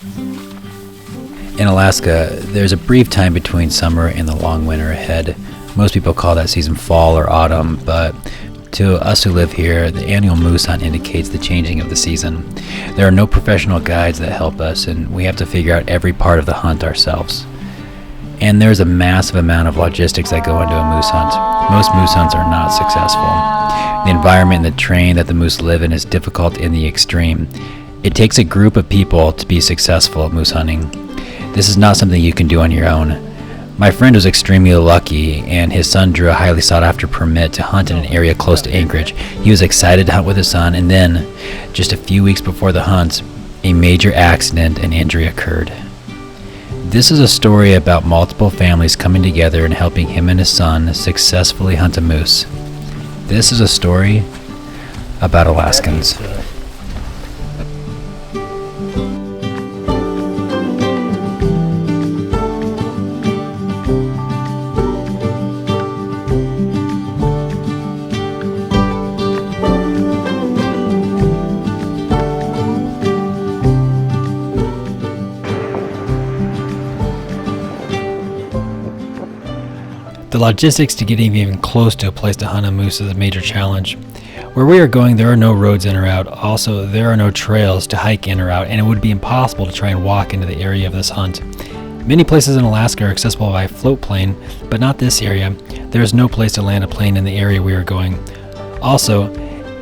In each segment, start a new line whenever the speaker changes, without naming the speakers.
In Alaska, there's a brief time between summer and the long winter ahead. Most people call that season fall or autumn, but to us who live here, the annual moose hunt indicates the changing of the season. There are no professional guides that help us, and we have to figure out every part of the hunt ourselves. And there's a massive amount of logistics that go into a moose hunt. Most moose hunts are not successful. The environment and the terrain that the moose live in is difficult in the extreme. It takes a group of people to be successful at moose hunting. This is not something you can do on your own. My friend was extremely lucky, and his son drew a highly sought-after permit to hunt in an area close to Anchorage. He was excited to hunt with his son, and then, just a few weeks before the hunt, a major accident and injury occurred. This is a story about multiple families coming together and helping him and his son successfully hunt a moose. This is a story about Alaskans. The logistics to getting even close to a place to hunt a moose is a major challenge. Where we are going, there are no roads in or out. Also, there are no trails to hike in or out, and it would be impossible to try and walk into the area of this hunt. Many places in Alaska are accessible by float plane, but not this area. There is no place to land a plane in the area we are going. Also,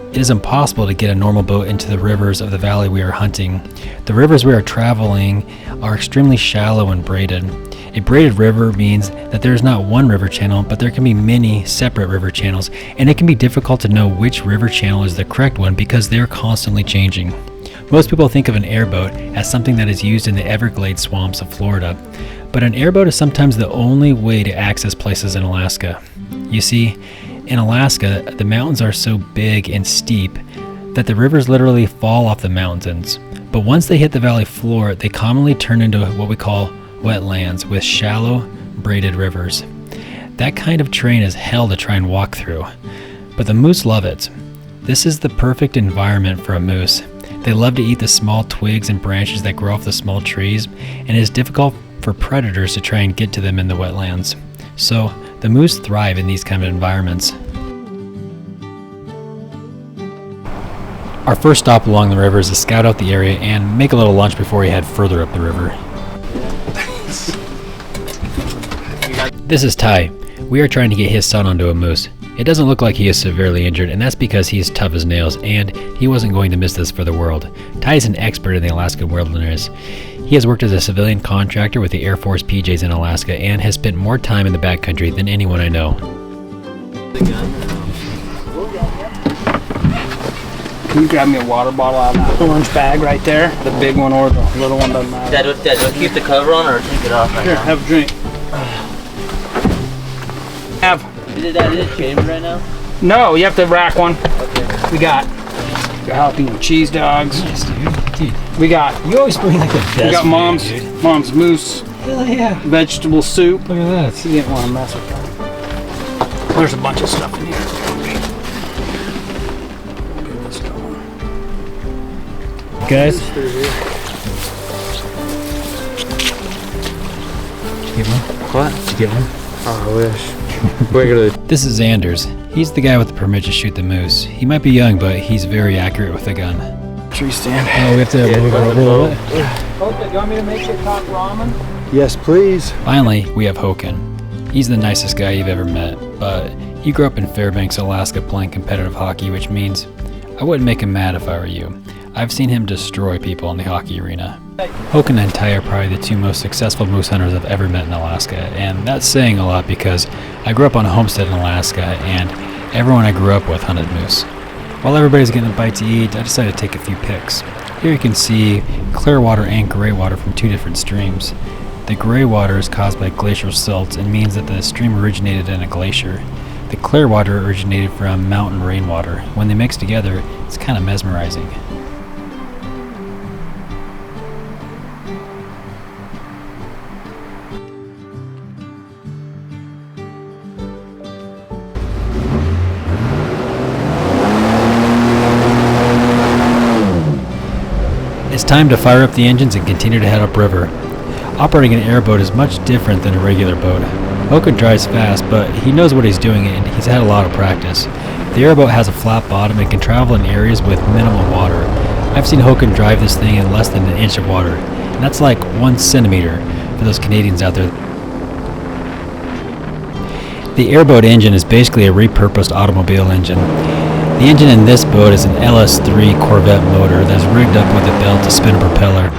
it is impossible to get a normal boat into the rivers of the valley we are hunting. The rivers we are traveling are extremely shallow and braided. A braided river means that there is not one river channel, but there can be many separate river channels, and it can be difficult to know which river channel is the correct one because they are constantly changing. Most people think of an airboat as something that is used in the Everglades swamps of Florida, but an airboat is sometimes the only way to access places in Alaska. You see, in Alaska, the mountains are so big and steep that the rivers literally fall off the mountains, but once they hit the valley floor, they commonly turn into what we call wetlands with shallow, braided rivers. That kind of terrain is hell to try and walk through, but the moose love it. This is the perfect environment for a moose. They love to eat the small twigs and branches that grow off the small trees, and it is difficult for predators to try and get to them in the wetlands. So, the moose thrive in these kind of environments. Our first stop along the river is to scout out the area and make a little lunch before we head further up the river. This is Ty. We are trying to get his son onto a moose. It doesn't look like he is severely injured, and that's because he is tough as nails, and he wasn't going to miss this for the world. Ty is an expert in the Alaskan wilderness. He has worked as a civilian contractor with the Air Force PJs in Alaska and has spent more time in the backcountry than anyone I know.
Can you grab me a water bottle out of the orange bag right there? The big one or the little one doesn't matter.
Dad, do I keep the cover on or take it off right
Here,
now?
have a drink.
Is it chambered right now?
No, you have to rack one.
Okay.
We got jalapeno cheese dogs.
Yes, dude.
We got
You always bring like the best.
we got
food,
mom's moose
Hell yeah.
vegetable soup.
Look at that.
You didn't want to mess with that. There's a bunch of stuff in here. Get this going.
Guys. Did you get one?
What?
Did you get one?
Oh, I wish. We're gonna.
This is Anders. He's the guy with the permit to shoot the moose. He might be young, but he's very accurate with a gun.
Tree stand.
Oh, we have to move it a little bit.
Okay, you want me to make you hot ramen?
Yes, please.
Finally, we have Håkan. He's the nicest guy you've ever met, but he grew up in Fairbanks, Alaska playing competitive hockey, which means I wouldn't make him mad if I were you. I've seen him destroy people in the hockey arena. Håkan and Ty are probably the two most successful moose hunters I've ever met in Alaska, and that's saying a lot because I grew up on a homestead in Alaska, and everyone I grew up with hunted moose. While everybody's getting a bite to eat, I decided to take a few pics. Here you can see clear water and gray water from two different streams. The gray water is caused by glacial silt and means that the stream originated in a glacier. The clear water originated from mountain rainwater. When they mix together, it's kind of mesmerizing. It's time to fire up the engines and continue to head upriver. Operating an airboat is much different than a regular boat. Håkon drives fast, but he knows what he's doing and he's had a lot of practice. The airboat has a flat bottom and can travel in areas with minimal water. I've seen Håkon drive this thing in less than an inch of water, and that's like 1 centimeter for those Canadians out there. The airboat engine is basically a repurposed automobile engine. The engine in this boat is an LS3 Corvette motor that's rigged up with a belt to spin a propeller.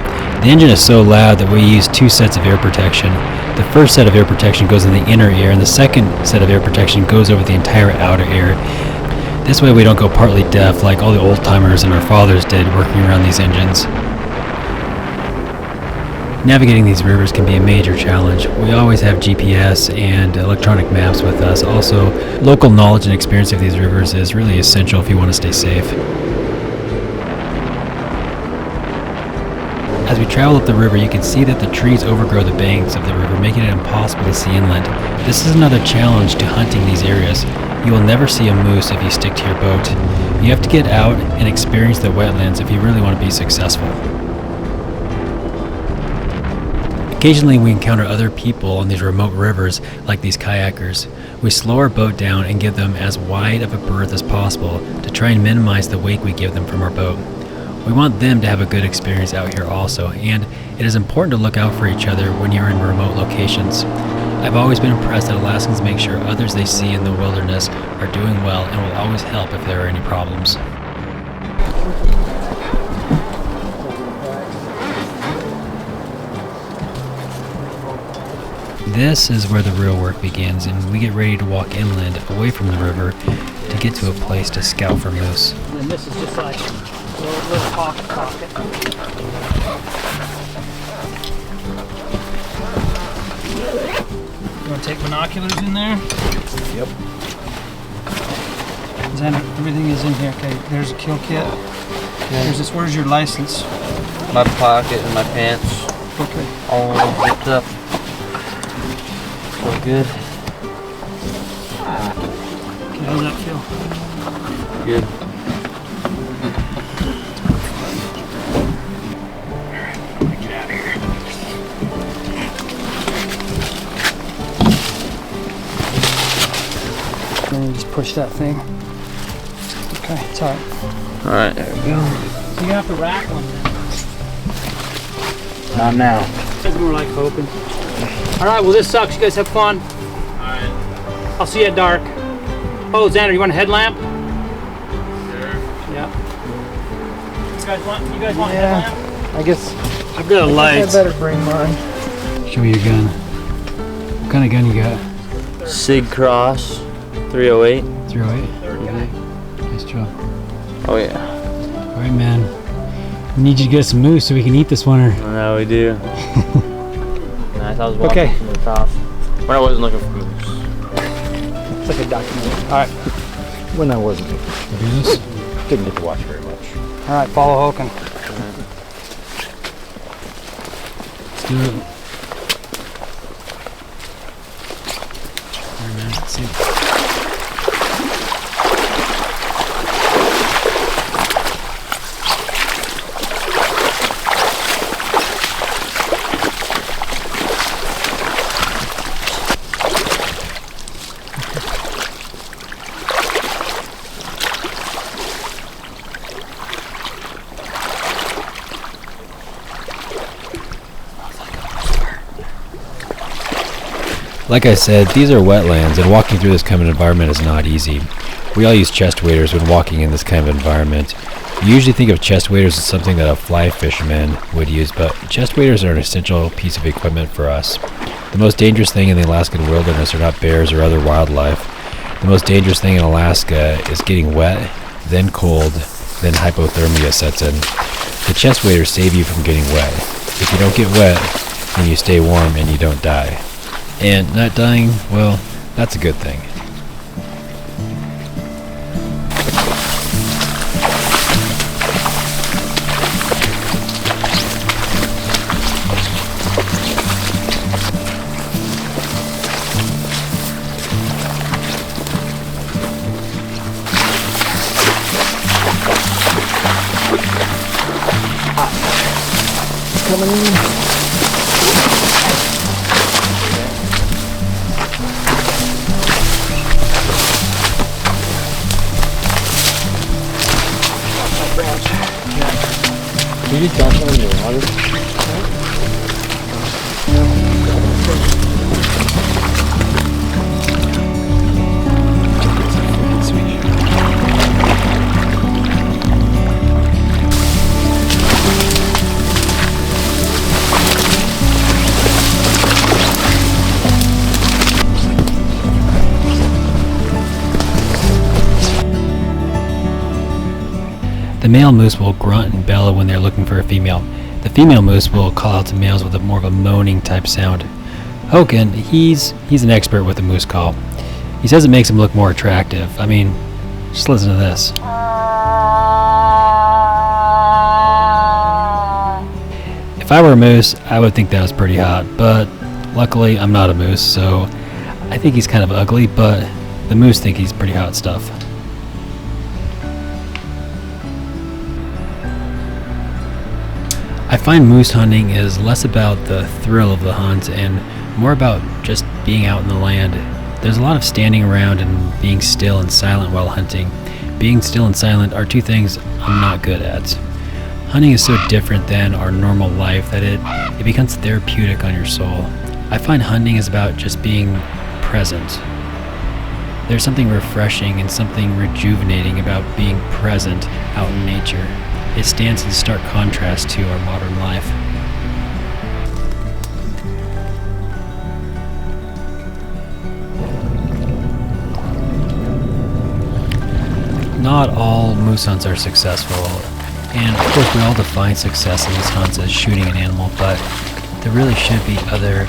The engine is so loud that we use 2 sets of air protection. The first set of air protection goes in the inner ear, and the second set of air protection goes over the entire outer ear. This way we don't go partly deaf like all the old-timers and our fathers did working around these engines. Navigating these rivers can be a major challenge. We always have GPS and electronic maps with us. Also, local knowledge and experience of these rivers is really essential if you want to stay safe. As we travel up the river, you can see that the trees overgrow the banks of the river, making it impossible to see inland. This is another challenge to hunting these areas. You will never see a moose if you stick to your boat. You have to get out and experience the wetlands if you really want to be successful. Occasionally we encounter other people on these remote rivers, like these kayakers. We slow our boat down and give them as wide of a berth as possible to try and minimize the wake we give them from our boat. We want them to have a good experience out here also, and it is important to look out for each other when you're in remote locations. I've always been impressed that Alaskans make sure others they see in the wilderness are doing well and will always help if there are any problems. This is where the real work begins, and we get ready to walk inland away from the river to get to a place to scout for moose.
And this is just like a little pocket. You want to take binoculars in there?
Yep.
Everything is in here. Okay, there's a kill kit. There's this. Where's your license?
My pocket and my pants.
Okay.
All zipped up. So good.
Okay, how's that feel?
Good.
Get out of here. Then you just push that thing. Okay, it's alright.
Alright, there we go.
So you have to rack one then.
Not now.
It's more like hoping. Alright, well this sucks. You guys have fun.
Alright.
I'll see you at dark. Oh, Xander, you want a headlamp?
Sure.
Yeah. You guys want a headlamp?
I guess
I've got a light.
I better bring mine.
Show me your gun. What kind of gun you got?
Sig Cross 308.
308? Okay. Nice job.
Oh yeah.
Alright, man. We need you to get us some moose so we can eat this winter.
I know we do. I thought I was walking from the top. When I wasn't looking for moose.
It's like a documentary. Alright.
When I wasn't.
Do this?
Didn't get to watch very much.
Alright, follow Håkon.
Let's do it. Alright, man. Let's see. Like I said, these are wetlands, and walking through this kind of environment is not easy. We all use chest waders when walking in this kind of environment. You usually think of chest waders as something that a fly fisherman would use, but chest waders are an essential piece of equipment for us. The most dangerous thing in the Alaskan wilderness are not bears or other wildlife. The most dangerous thing in Alaska is getting wet, then cold, then hypothermia sets in. The chest waders save you from getting wet. If you don't get wet, then you stay warm and you don't die. And not dying, well, that's a good thing.
Did you dump them in the water?
The male moose will grunt and bellow when they're looking for a female. The female moose will call out to males with a more of a moaning type sound. Hogan, he's an expert with the moose call. He says it makes him look more attractive. I mean, just listen to this. If I were a moose, I would think that was pretty hot, but luckily I'm not a moose, so I think he's kind of ugly, but the moose think he's pretty hot stuff. I find moose hunting is less about the thrill of the hunt and more about just being out in the land. There's a lot of standing around and being still and silent while hunting. Being still and silent are two things I'm not good at. Hunting is so different than our normal life that it becomes therapeutic on your soul. I find hunting is about just being present. There's something refreshing and something rejuvenating about being present out in nature. It stands in stark contrast to our modern life. Not all moose hunts are successful, and of course we all define success in these hunts as shooting an animal, but there really should be other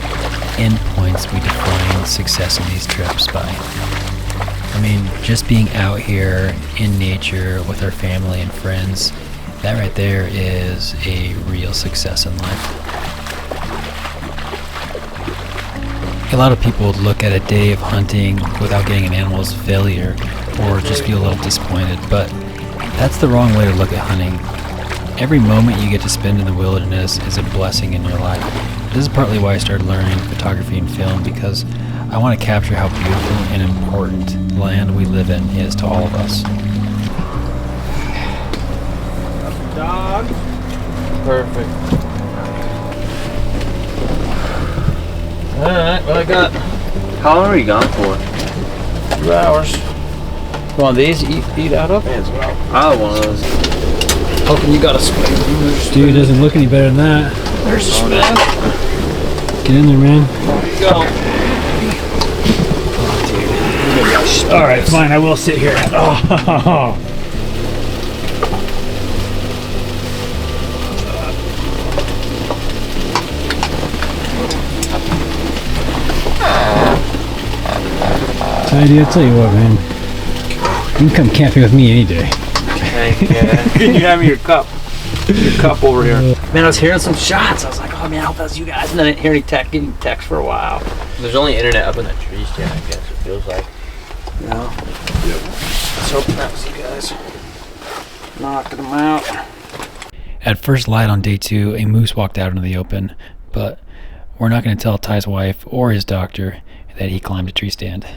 endpoints we define success in these trips by. I mean, just being out here in nature with our family and friends, that right there is a real success in life. A lot of people would look at a day of hunting without getting an animal as a failure or just feel a little disappointed, but that's the wrong way to look at hunting. Every moment you get to spend in the wilderness is a blessing in your life. This is partly why I started learning photography and film, because I want to capture how beautiful and important land we live in is to all of us.
Dog.
Perfect. Alright, what I got?
How long are you gone for?
2 hours. One of these eat out of?
I have one of those.
Hoping you got a spoon.
Dude, it doesn't look any better than that.
There's a spoon.
Get in there, man.
There you go.
Alright, fine, I will sit here. Oh.
Tidy, I'll tell you what, man. You can come camping with me any day.
Thank you.
Can you have me your cup? Your cup over here. Man, I was hearing some shots. I was like, oh man, I hope that's you guys. And then I didn't hear any getting text for a while.
There's only internet up in that tree stand, I guess it feels like.
You know? Yep. Let's hope that was you guys. Knocking them out.
At first light on day 2, a moose walked out into the open, but we're not going to tell Ty's wife or his doctor that he climbed a tree stand.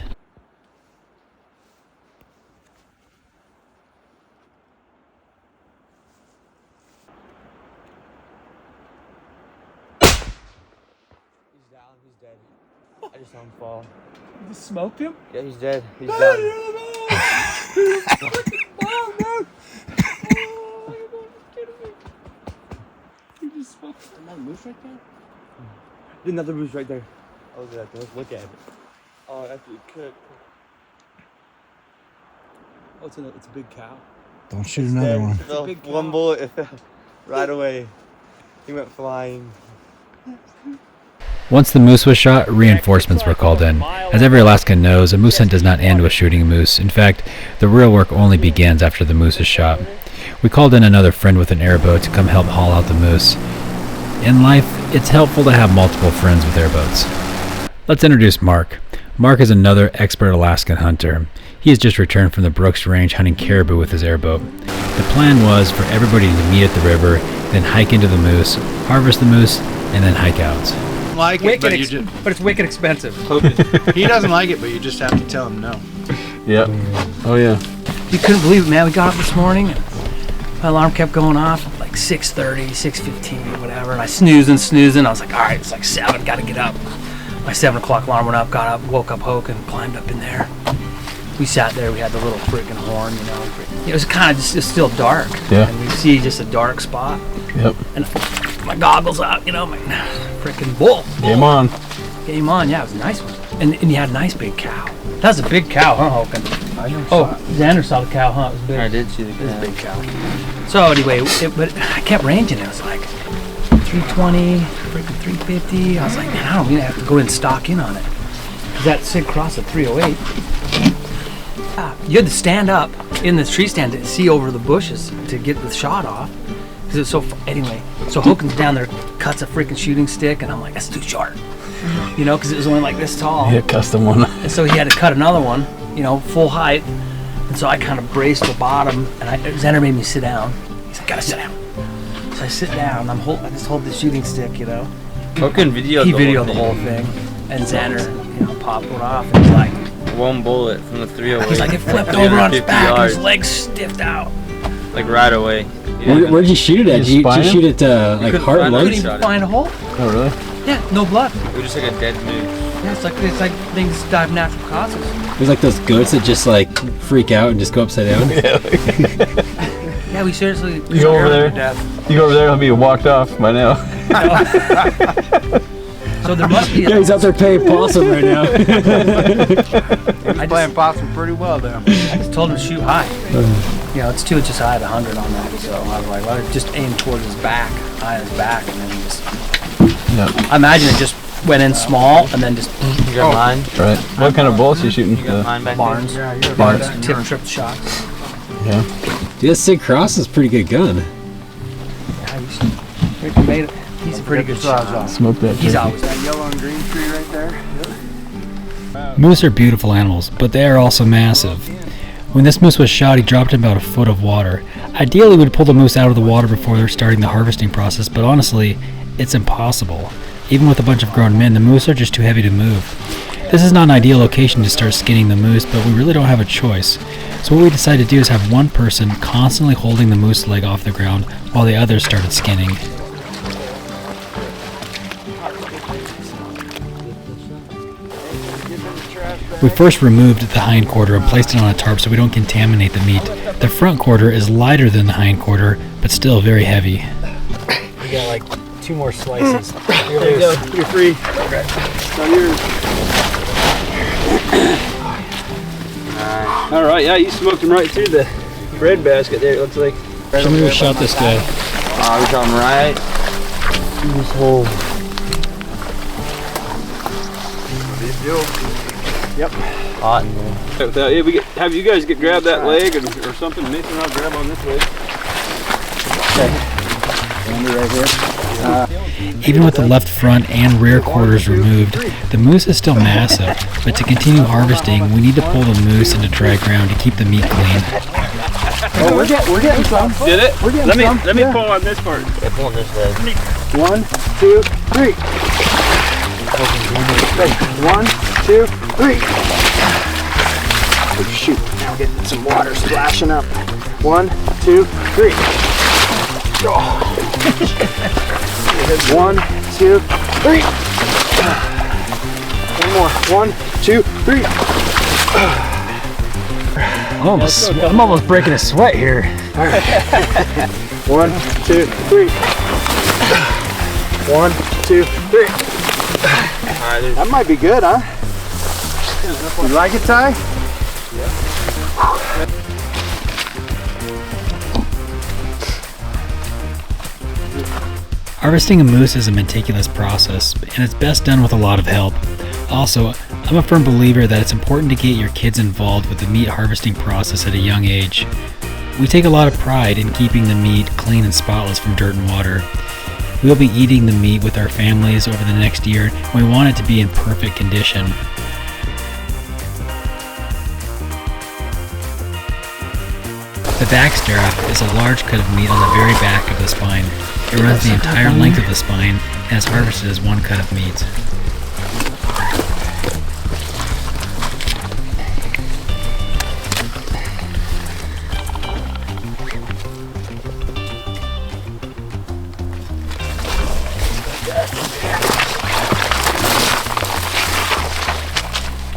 He's down, he's dead. I just saw him fall.
You smoked him?
Yeah, he's dead. He's down.
You just smoked another moose right there?
There's another moose right there. Oh, good. Let's look at it. Oh, that's cooked.
Oh, it's a big cow.
Don't shoot another one.
Fell,
big cow.
one bullet, it fell right away. He went flying.
Once the moose was shot, reinforcements were called in. As every Alaskan knows, a moose hunt does not end with shooting a moose. In fact, the real work only begins after the moose is shot. We called in another friend with an airboat to come help haul out the moose. In life, it's helpful to have multiple friends with airboats. Let's introduce Mark. Mark is another expert Alaskan hunter. He has just returned from the Brooks Range hunting caribou with his airboat. The plan was for everybody to meet at the river then hike into the moose, harvest the moose, and then hike out.
Like it, but,
but it's wicked expensive.
he doesn't like it, but you just have to tell him no.
Yep. Oh yeah.
You couldn't believe it, man. We got up this morning, and my alarm kept going off at like 6:30, 6:15, whatever. And I snoozing. I was like, all right, it's like 7, gotta get up. My 7 o'clock alarm went up, got up, woke up Hoke, and climbed up in there. We sat there, we had the little freaking horn, you know. It was kind of just still dark.
Yeah.
And we see just a dark spot.
Yep.
And my goggles out, you know, my freaking bull.
Game on.
Game on, yeah, it was a nice one. And you had a nice big cow. That was a big cow, huh, Hogan? Xander saw the cow, huh? It was big.
I did see the cow.
It was a big cow. So anyway, but I kept ranging. It was like 320, freaking 350. I was like, man, I don't really have to go and stock in on it. Because that Sig Cross at 308, you had to stand up in the tree stand to see over the bushes to get the shot off. Because it's so, anyway, so Hogan's down there, cuts a freaking shooting stick, and I'm like, that's too short. You know, because it was only like this tall.
Yeah, custom one.
And so he had to cut another one, you know, full height. And so I kind of braced the bottom, and Xander made me sit down. He's like, gotta sit down. So I sit down, I just hold the shooting stick, you know.
Hogan videoed
He videoed the whole thing. And Xander, you know, popped one off, and he's like,
one bullet from the 308.
he's like, it flipped over on his
350
back, and
yards,
his legs stiffed out.
like right away.
Where'd you shoot it at? Did you shoot it like
couldn't
heart
find
and
I
it.
couldn't
lungs?
even find a hole.
Oh really?
Yeah, no blood.
It was just like a dead moose.
Yeah, it's like things die of natural causes.
It was like those goats that just like freak out and just go upside down.
Yeah, we seriously.
You go over there. You go over there. He'll be walked off by now.
So there must be.
Yeah, he's out there paying possum right now.
He's playing possum pretty well there.
I just told him to shoot high. You know, it's 2 inches high at 100 on that. So I was like, well, just aim towards his back, eye on his back, and then just.
Yep.
I imagine it just went in small and then just
You got mine?
Right. What kind of bullets you shooting?
You got mine back
Barnes.
there?
Barnes, tripped shots.
Yeah.
Dude, that Sig Cross is a pretty good gun.
Yeah, he's a pretty good shot.
Smoke that.
He's
turkey.
always
That yellow and green tree right there.
Moose are beautiful animals, but they are also massive. When this moose was shot, he dropped in about a foot of water. Ideally, we'd pull the moose out of the water before starting the harvesting process, but honestly, it's impossible. Even with a bunch of grown men, the moose are just too heavy to move. This is not an ideal location to start skinning the moose, but we really don't have a choice. So what we decided to do is have one person constantly holding the moose leg off the ground while the others started skinning. We first removed the hind quarter and placed it on a tarp so we don't contaminate the meat. The front quarter is lighter than the hind quarter, but still very heavy. We got like 2 more slices.
There you go. You're free. Okay. So yours.
All right, yeah, you smoked him right through the bread basket there, it looks like.
Show me who shot this guy.
We shot him right through this hole.
Yep.
Hot in there.
Yeah, have you guys grab that leg or something. Nathan and I'll grab on this leg.
Even with the left front and rear quarters removed, the moose is still massive, but to continue harvesting, we need to pull the moose into dry ground to keep the meat clean.
Oh, we're getting some.
Did it?
We're getting some.
Let me pull on this part.
Yeah, pull on this leg.
1, 2, 3. 1, 2, 3. Oh, shoot. Now we're getting some water splashing up. 1, 2, 3. Oh. 1, 2, 3. One more. 1, 2, 3.
I'm almost breaking a sweat here.
1, 2, 3. 1, 2, 3. That might be good, huh? You like it, Ty?
Harvesting a moose is a meticulous process, and it's best done with a lot of help. Also, I'm a firm believer that it's important to get your kids involved with the meat harvesting process at a young age. We take a lot of pride in keeping the meat clean and spotless from dirt and water. We'll be eating the meat with our families over the next year, and we want it to be in perfect condition. The backstrap is a large cut of meat on the very back of the spine. It runs the entire length of the spine and is harvested as one cut of meat.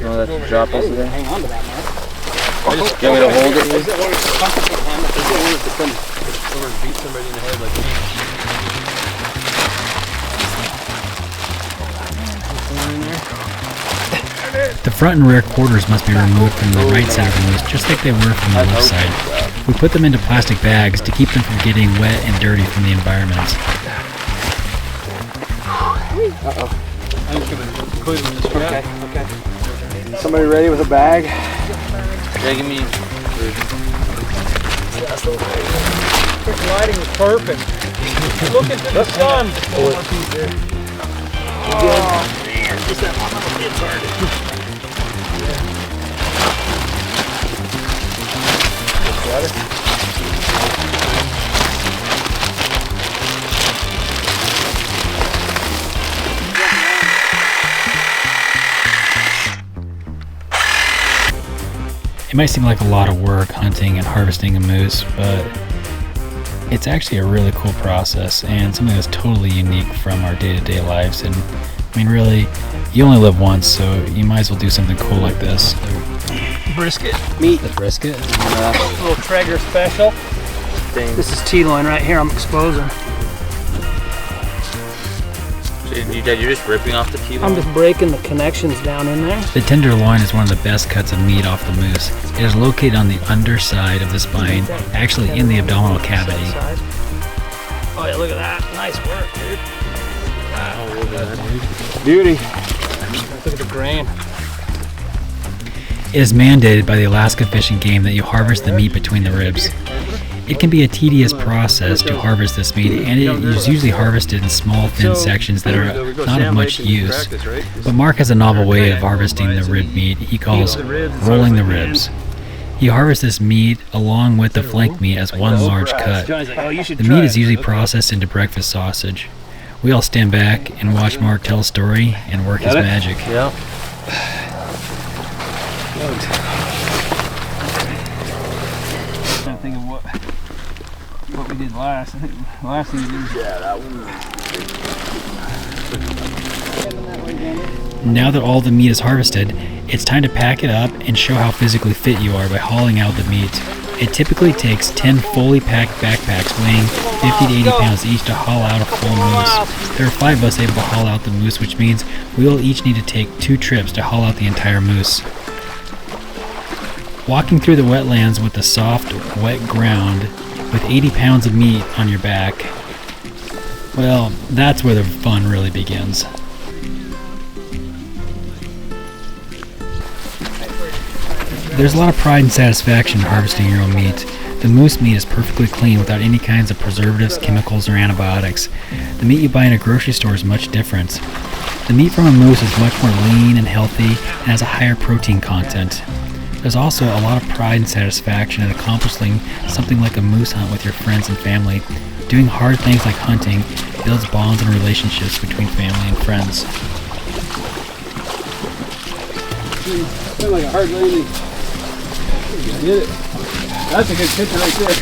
No, that's drop us there.
Hang on to that, man.
You want me to hold it?
Is it one of the comfortable hammocks? Is it one that's come over and beat somebody in the head like me?
The front and rear quarters must be removed from the right side of the moose, just like they were from the left side. We put them into plastic bags to keep them from getting wet and dirty from the environment.
I'm just gonna include them in the strap.
Okay. Somebody ready with a bag?
Yeah, give me.
Lighting is perfect. Look into the sun. Oh, man. Just that one little kid's hard.
It might seem like a lot of work hunting and harvesting a moose, but it's actually a really cool process and something that's totally unique from our day-to-day lives. And I mean, really, you only live once, so you might as well do something cool like this.
Brisket. Meat.
The brisket?
A little Traeger special.
Dang.
This is T-loin right here I'm exposing.
So you're just ripping off the T-bone?
I'm just breaking the connections down in there.
The tenderloin is one of the best cuts of meat off the moose. It is located on the underside of the spine, actually in the abdominal cavity.
Oh yeah, look at that. Nice work, dude.
Beauty.
Look at the grain.
It is mandated by the Alaska Fish and Game that you harvest the meat between the ribs. It can be a tedious process to harvest this meat, and it is usually harvested in small, thin sections that are not of much use. But Mark has a novel way of harvesting the rib meat he calls rolling the ribs. He harvests this meat along with the flank meat as one large cut. The meat is usually processed into breakfast sausage. We all stand back and watch Mark tell a story and work his magic.
Yeah.
Trying to think of what we did last. I think the last thing we did was
Now that all the meat is harvested, it's time to pack it up and show how physically fit you are by hauling out the meat. It typically takes 10 fully packed backpacks weighing 50 to 80 pounds each to haul out a full moose. There are 5 of us able to haul out the moose, which means we will each need to take 2 trips to haul out the entire moose. Walking through the wetlands with the soft, wet ground with 80 pounds of meat on your back, well, that's where the fun really begins. There's a lot of pride and satisfaction in harvesting your own meat. The moose meat is perfectly clean without any kinds of preservatives, chemicals, or antibiotics. The meat you buy in a grocery store is much different. The meat from a moose is much more lean and healthy and has a higher protein content. There's also a lot of pride and satisfaction in accomplishing something like a moose hunt with your friends and family. Doing hard things like hunting builds bonds and relationships between family and friends.
It's been like a hard landing. You did it. That's a good picture right there.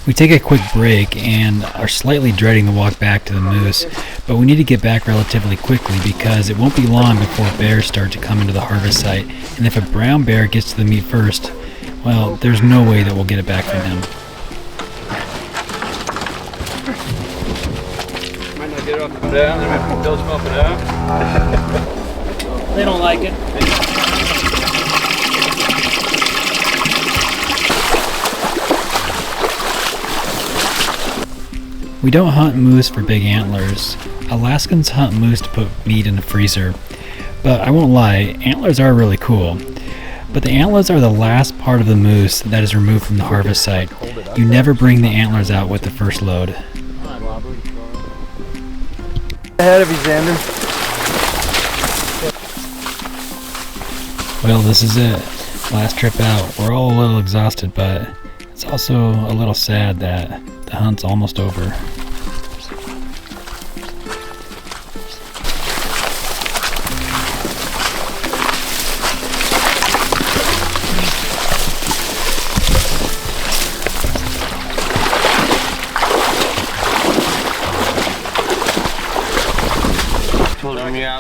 We take a quick break and are slightly dreading the walk back to the moose, but we need to get back relatively quickly because it won't be long before bears start to come into the harvest site, and if a brown bear gets to the meat first, well, there's no way that we'll get it back from him.
Might not get it off the down, then we have to build some up and out.
They don't like it.
We don't hunt moose for big antlers. Alaskans hunt moose to put meat in the freezer. But I won't lie, antlers are really cool. But the antlers are the last part of the moose that is removed from the harvest site. You never bring the antlers out with the first load.
Ahead of you, Xander.
Well, this is it. Last trip out. We're all a little exhausted, but It's also a little sad that the hunt's almost over.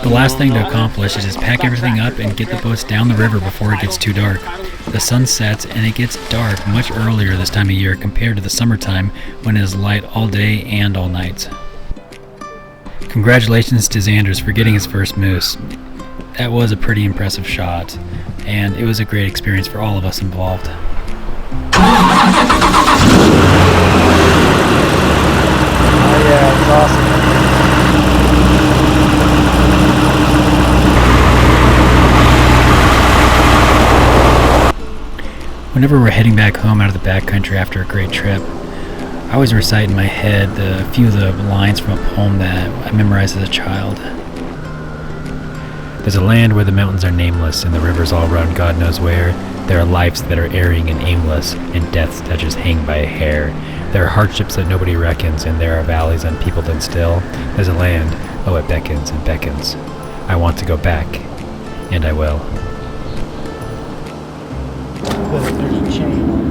The last thing to accomplish is just pack everything up and get the boats down the river before it gets too dark. The sun sets and it gets dark much earlier this time of year compared to the summertime when it is light all day and all night. Congratulations to Xanders for getting his first moose. That was a pretty impressive shot, and it was a great experience for all of us involved.
Oh yeah, it was awesome.
Whenever we're heading back home out of the backcountry after a great trip, I always recite in my head a few of the lines from a poem that I memorized as a child. There's a land where the mountains are nameless and the rivers all run God knows where. There are lives that are erring and aimless, and deaths that just hang by a hair. There are hardships that nobody reckons, and there are valleys unpeopled and still. There's a land, oh it beckons and beckons. I want to go back, and I will.
There's a chain.